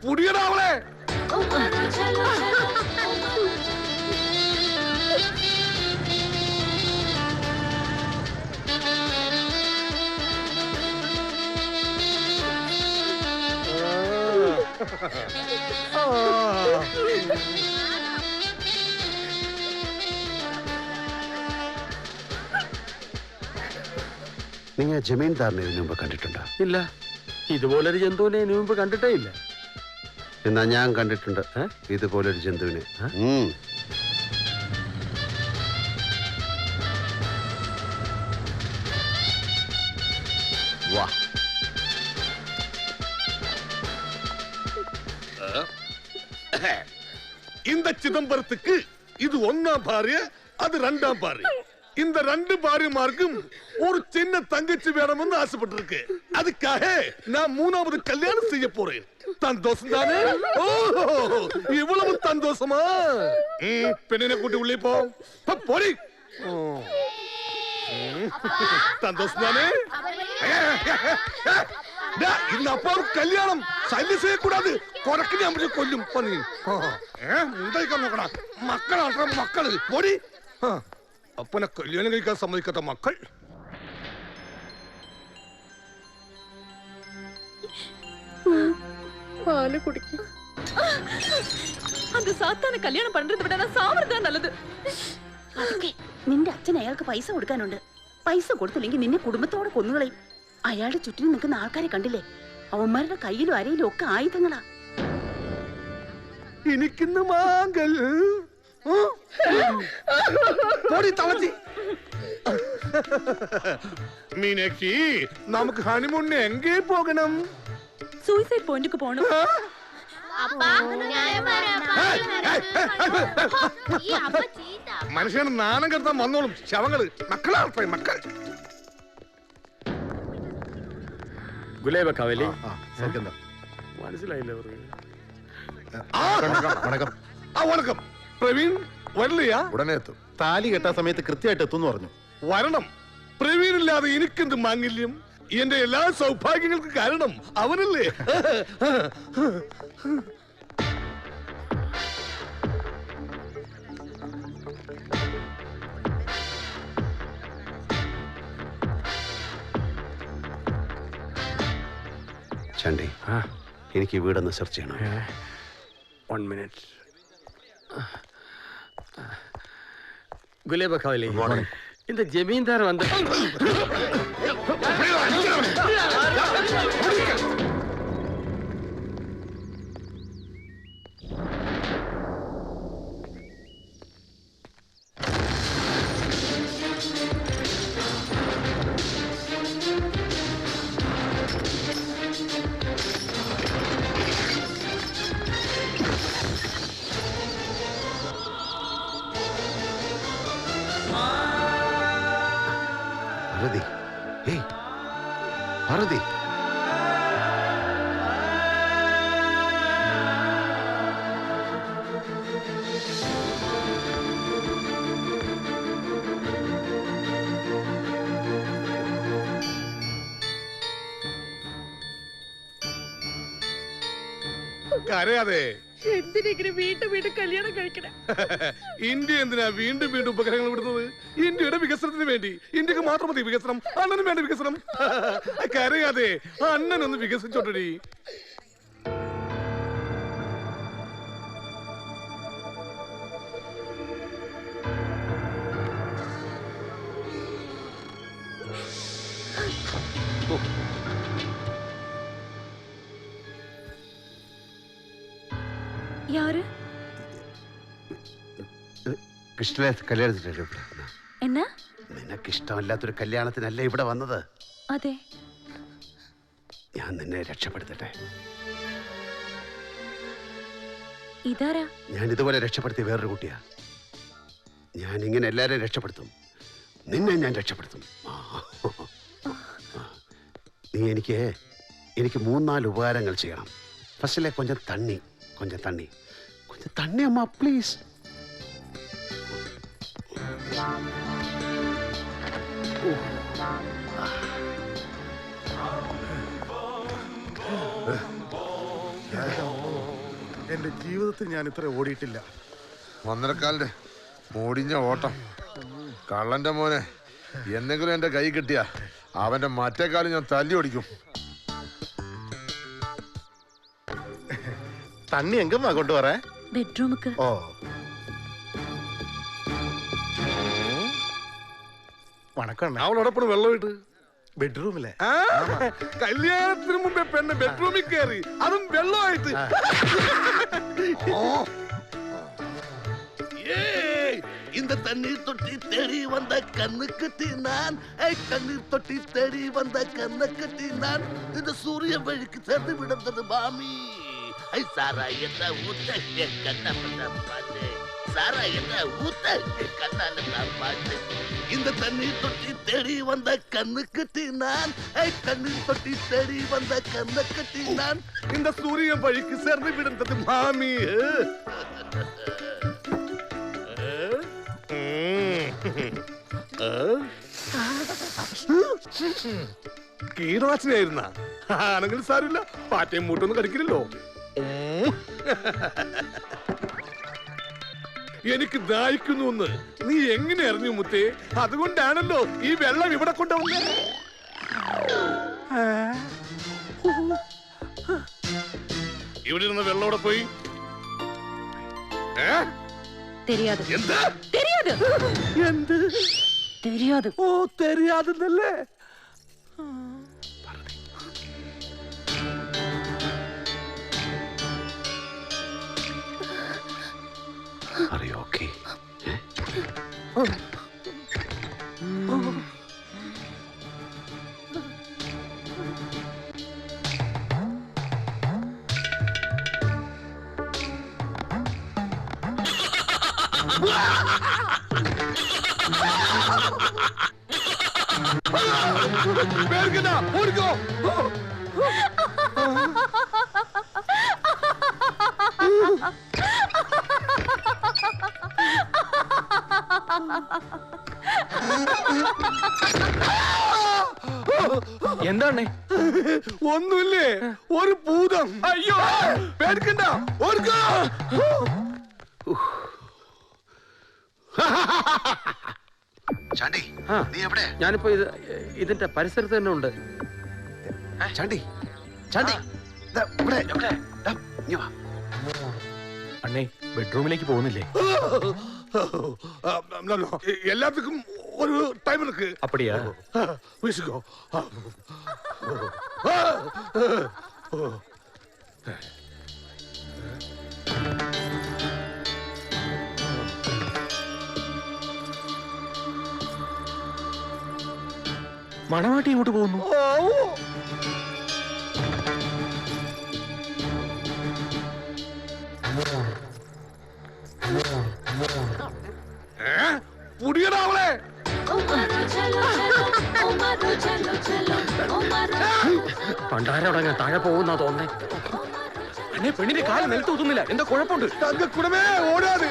പുടിയടാവളെ. നിങ്ങൾ ജമീൻദാറിനെ ഇതിനു മുമ്പ് കണ്ടിട്ടുണ്ടോ? ഇല്ല, ഇതുപോലൊരു ജന്തുവിനെ ഇതിനു മുമ്പ് കണ്ടിട്ടേ ഇല്ല. എന്നാ ഞാൻ കണ്ടിട്ടുണ്ട് ഇതുപോലൊരു ജന്തുവിനെ. വാ. இந்த சிதம்பரத்துக்கு இது ஒன்னாம் பாரு, அது ரெண்டாம் பாரு. இந்த ரெண்டு பாரியமார்க்கும் ஒரு சின்ன தங்கச்சி வேணும்னு ஆசைப்பட்டிருக்கு. அதுக்காக நான் மூணாவது கல்யாணம் செய்ய போறேன். சந்தோஷம் தானே? இவ்வளவு சந்தோஷமா? பெண்ணினை கூட்டி உள்ளே போ. போடி. சந்தோஷம் தானே? இந்த அப்பாவுக்கு கல்யாணம் சல்லி செய்யக்கூடாது. கொரக்கு நான் கொல்லும் பண்ணி മുണ്ടായിക്കാൻ നോക്കണ മക്കളാണ് മക്കള്. പോടി. അപ്പനെ കല്യാണം കഴിക്കാൻ സമ്മതിക്കാത്ത മക്കൾ. பால் குடிக்க அந்த சாத்தான கல்யாணம் பண்றதை விட நான் சாவறதா நல்லது. അതൊക്കെ നിന്റെ അച്ഛൻ അയാൾക്ക് പൈസ കൊടുക്കാനുണ്ട്. പൈസ കൊടുത്തില്ലെങ്കിൽ നിന്നെ കുടുംബത്തോടെ കൊന്നുകളയും. അയാളുടെ ചുറ്റിനും നിൽക്കുന്ന ആൾക്കാരെ കണ്ടില്ലേ? അവന്മാരുടെ കയ്യിലും അരയിലും ഒക്കെ ആയുധങ്ങളാ. എനിക്കിന്ന് മാങ്കൽ മീനാക്ഷി, നമുക്ക് ഹണിമൂണിന് എങ്കേ പോകണം? സൂയിസൈഡ് പോയിന്റിക്ക് പോണം. മനുഷ്യന് നാണം കെടുത്താൻ വന്നോളും ശവങ്ങള്. മക്കളാണ് മക്കൾ. ഗുലേബ കവലി മനസ്സിലായില്ലേ? വണക്കം. പ്രവീൺ വരலையா? ഉടനെ എത്തും. താലി കെട്ടാ സമയത്ത് കൃത്യമായിട്ട് എത്തും പറഞ്ഞു. വരണം. പ്രവീൺ ഇല്ലാതെ എനിക്കെന്ത് മാംഗല്യം? എന്റെ എല്ലാ സൗഭാഗ്യങ്ങൾക്കും കാരണം അവനല്ലേ? ചണ്ടി, എനിക്ക് വീടൊന്ന് സെർച്ച് ചെയ്യണം. 1 minute. ഗുലേബ കവലി, இந்த ஜமீன்தார் வந்து പാർവതി, ഏയ് പാർവതി. കരയാതെ. എന്തിനെങ്കിലും വീണ്ടും വീണ്ടും കല്യാണം കഴിക്കണം? ഇന്ത്യ എന്തിനാ വീണ്ടും വീണ്ടും ഉപഗ്രഹങ്ങൾ വിടുന്നത്? ഇന്ത്യയുടെ വികസനത്തിന് വേണ്ടി. ഇന്ത്യക്ക് മാത്രം മതി വികസനം, അണ്ണനും വേണ്ട വികസനം. കരയാതെ. അണ്ണനൊന്ന് വികസിച്ചോട്ടടി. யாரு? കൃഷ്ണനെ കല്യാണത്തിനല്ലേ ഇവിടെ? എന്നാ? നിനക്ക് ഇഷ്ടമല്ലാത്തൊരു കല്യാണത്തിനല്ലേ ഇവിടെ വന്നത്? അതെ. ഞാൻ നിന്നെ രക്ഷപ്പെടുത്തട്ടെ. ഇതാരാ? ഞാൻ ഇതുപോലെ രക്ഷപ്പെടുത്തിയ വേറൊരു കുട്ടിയാ. ഞാൻ ഇങ്ങനെ എല്ലാരെയും രക്ഷപ്പെടുത്തും. നിന്നെ ഞാൻ രക്ഷപ്പെടുത്തും. നീ എനിക്ക് 3-4 ഉപകാരങ്ങൾ ചെയ്യണം. ഫസ്റ്റിലെ കൊഞ്ചം തണ്ണി അമ്മ പ്ലീസ്. എന്റെ ജീവിതത്തിൽ ഞാൻ ഇത്ര ഓടിയിട്ടില്ല. 1:15 മൂടിഞ്ഞ ഓട്ടം. കള്ളന്റെ മോനെ, എന്തെങ്കിലും എന്റെ കൈ കിട്ടിയ അവന്റെ മറ്റേ കാലം ഞാൻ തല്ലി ഓടിക്കും. തണ്ണി എങ്കമ്മാ കൊണ്ടുവരേ. ബെഡ്റൂമുക്ക്. ഓ, വണക്കം. അവളോടൊപ്പം വെള്ളമിട്ട് ബെഡ്റൂമിലെ കല്യാണത്തിന് മുമ്പേ പെണ്ണ് ബെഡ്റൂമിൽ കയറി, അതും വെള്ളമായിട്ട്. இந்த தண்ணீர் தொட்டி தேடி வந்த கண்ணுக்கு நான், கண்ணீர் தொட்டி தேடி வந்த கண்ணுக்கு நான், இந்த சூரிய வழிக்கு சேர்ந்து விடுந்தது மாமி. சாராயத்தை ஊத்த என் கண்ணை பாட்டு, சாராயத்தை ஊத்த என் கண்ணால தான் பாட்டு. இந்த தண்ணீர் தொட்டி தேடி வந்த கண்ணுக்கு நான், கண்ணீர் தொட்டி தேடி வந்த கண்ணுக்கு நான், இந்த சூரிய வழிக்கு சேர்ந்து விடுந்தது மாமி. കീടനാശിനിയായിരുന്ന ആണെങ്കിൽ സാരമില്ല, പാറ്റയും മൂട്ടൊന്നും കടിക്കില്ലല്ലോ. എനിക്ക് ദാഹിക്കുന്നു എന്ന് നീ എങ്ങനെ അറിഞ്ഞു മുത്തേ? അതുകൊണ്ടാണല്ലോ ഈ വെള്ളം ഇവിടെ കൊണ്ടുവന്നത്. ഇവിടെ ഇരുന്ന വെള്ളം ഇവിടെ പോയി. தெரியாது. എന്താ தெரியாது. എന്ത് தெரியாது. ഓ, தெரியாதுന്നല്ലേ? Are you okay? പേടിക്കണ്ട, ഓടിക്കോ. എന്താണ്? ഒന്നുമില്ലേ, ഒരു ഭൂതം. അയ്യോ, പേടിക്കണ്ട, ഓടിക്കോ. ചാണ്ടി, ആ. നീ എവിടെ? ഞാനിപ്പോ ഇതിന്റെ പരിസരത്ത് തന്നെ ഉണ്ട്. ചാണ്ടി, ചാണ്ടി, ദാ ഇവിടെ. ദാ, ഇങ്ങ് വാ. അണ്ണേ, ബെഡ്റൂമിലേക്ക് പോകുന്നില്ലേ? എല്ലാത്തിനും ഒരു ടൈം ഇருக்கு. അപ്പടിയാ? വീശിക്കോ. മണവാട്ടി ഇങ്ങോട്ട് പോകുന്നു. പുടിയടാ അവളെ. പണ്ടാരടങ്ങ താഴെ പോകുന്നാ തോന്നേ. അണ്ണേ, പെണ്ണിന്റെ കാലം നിലത്ത് ഒതുന്നില്ല. എന്താ കുഴപ്പമുണ്ട്? തങ്കക്കുടമേ, ഓടാതെ.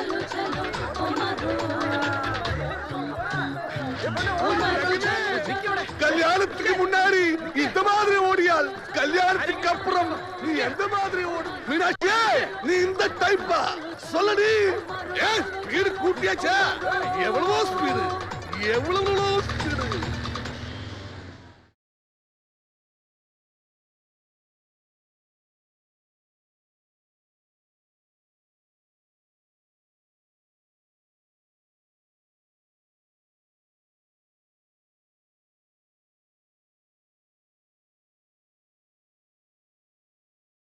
கல்யாணத்துக்கு முன்னாடி இந்த மாதிரி ஓடியால் கல்யாணத்துக்கு அப்புறம் நீ எந்த மாதிரி ஓடு? மீனாட்சி, நீ இந்த டைப்பா? சொல்லடி. ஸ்பீடு கூட்டியாச்சா? எவ்வளவோ ஸ்பீடு, எவ்வளவோ ஸ்பீடு.